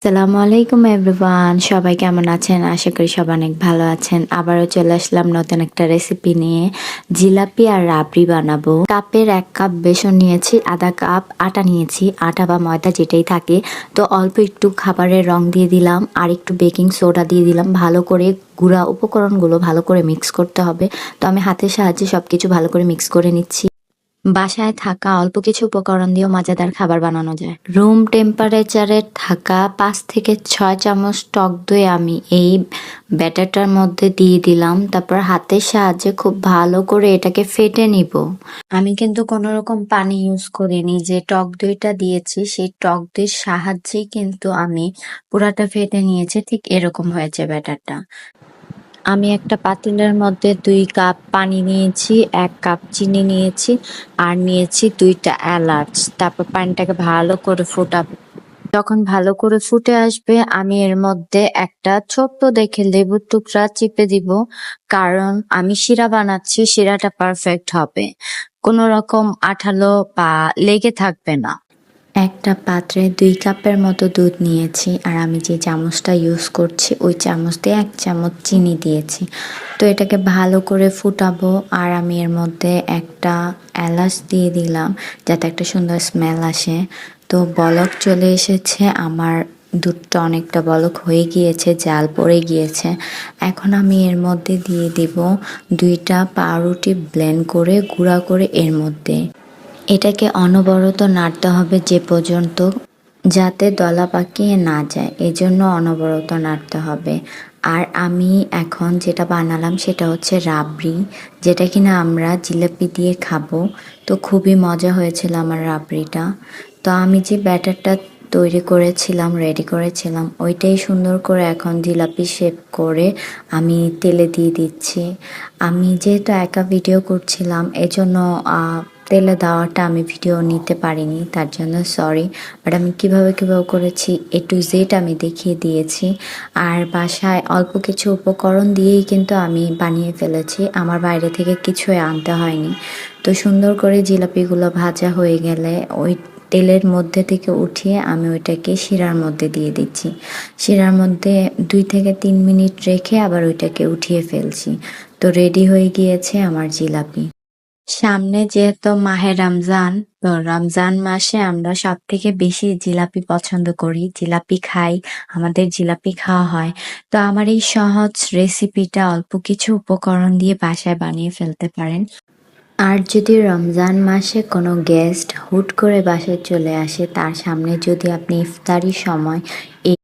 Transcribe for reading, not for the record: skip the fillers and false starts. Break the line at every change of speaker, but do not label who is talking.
আসসালামু আলাইকুম এভরিওয়ান, সবাই কেমন আছেন? আশা করি সবাই অনেক ভালো আছেন। আবারও চলে আসলাম নতুন একটা রেসিপি নিয়ে। জিলাপি আর রাবড়ি বানাবো। কাপের 1 কাপ বেসন নিয়েছি, আধা কাপ আটা নিয়েছি, আটা বা ময়দা যেটাই থাকে। তো অল্প একটু খাবারের রং দিয়ে দিলাম আর একটু বেকিং সোডা দিয়ে দিলাম। ভালো করে গুঁড়া উপকরণগুলো ভালো করে মিক্স করতে হবে। তো আমি হাতের সাহায্যে সবকিছু ভালো করে মিক্স করে নিচ্ছি। বাসায় থাকা অল্প কিছু উপকরণ দিয়েও মজাদার খাবার বানানো যায়। রুম টেম্পারেচারে থাকা 5 থেকে 6 চামচ টক দই আমি এই ব্যাটারটার মধ্যে দিয়ে দিলাম। তারপর হাতের সাহায্যে খুব ভালো করে এটাকে ফেটে নিব। আমি কিন্তু কোনো রকম পানি ইউজ করিনি। যে টক দইটা দিয়েছি সেই টক দইয়ের সাহায্যেই কিন্তু আমি পুরাটা ফেটে নিয়েছি। ঠিক এরকম হয়েছে ব্যাটারটা। আমি একটা পাতিলের মধ্যে 2 কাপ পানি নিয়েছি, 1 কাপ চিনি নিয়েছি আর নিয়েছি 2টা এলাচ। তারপর পানিটাকে ভালো করে ফোটাবো। যখন ভালো করে ফুটে আসবে আমি এর মধ্যে একটা ছোট্ট দেখে লেবুর টুকরা চিপে দিব, কারণ আমি শিরা বানাচ্ছি, শিরাটা পারফেক্ট হবে, কোনো রকম আঠালো বা লেগে থাকবে না। একটা পাত্রে 2 কাপের মতো দুধ নিয়েছি আর আমি যে চামচটা ইউজ করছি ওই চামচ দিয়ে 1 চামচ চিনি দিয়েছি। তো এটাকে ভালো করে ফুটাবো আর আমি এর মধ্যে একটা এলাচ দিয়ে দিলাম যাতে একটা সুন্দর স্মেল আসে। তো বলক চলে এসেছে আমার, দুধটা অনেকটা বলক হয়ে গিয়েছে, জাল পড়ে গিয়েছে। এখন আমি এর মধ্যে দিয়ে দিব 2টা পাউরুটি ব্লেন্ড করে গুঁড়া করে এর মধ্যে। এটাকে অনবরত নাড়তে হবে যে পর্যন্ত যাতে দলা পাকিয়ে না যায়, এজন্য অনবরত নাড়তে হবে। আর আমি এখন যেটা বানালাম সেটা হচ্ছে রাবড়ি, যেটা কিনা আমরা জিলাপি দিয়ে খাবো। তো খুবই মজা হয়েছিল আমার রাবড়িটা। তো আমি যে ব্যাটারটা তৈরি করেছিলাম, রেডি করেছিলাম, ওইটাই সুন্দর করে এখন জিলাপি শেপ করে আমি তেলে দিয়ে দিচ্ছি। আমি যেহেতু একা ভিডিও করছিলাম এজন্য তেলে দেওয়াটা আমি ভিডিও নিতে পারিনি, তার জন্য সরি। বাট আমি কিভাবে করেছি A to Z আমি দেখিয়ে দিয়েছি। আর বাসায় অল্প কিছু উপকরণ দিয়েই কিন্তু আমি বানিয়ে ফেলেছি, আমার বাইরে থেকে কিছুই আনতে হয়নি। তো সুন্দর করে জিলাপিগুলো ভাজা হয়ে গেলে ওই তেলের মধ্যে থেকে উঠিয়ে আমি ওইটাকে শিরার মধ্যে দিয়ে দিচ্ছি। শিরার মধ্যে 2 থেকে 3 মিনিট রেখে আবার ওইটাকে উঠিয়ে ফেলছি। তো রেডি হয়ে গিয়েছে আমার জিলাপি। সামনে যেহেতু মাহে রমজান, তো রমজান মাসে আমরা সব থেকে বেশি জিলাপি পছন্দ করি, জিলাপি খাই, আমাদের জিলাপি খাওয়া হয়। তো আমার এই সহজ রেসিপিটা অল্প কিছু উপকরণ দিয়ে বাসায় বানিয়ে ফেলতে পারেন। আর যদি রমজান মাসে কোনো গেস্ট হুট করে বাসায় চলে আসে, তার সামনে যদি আপনি ইফতারির সময় এই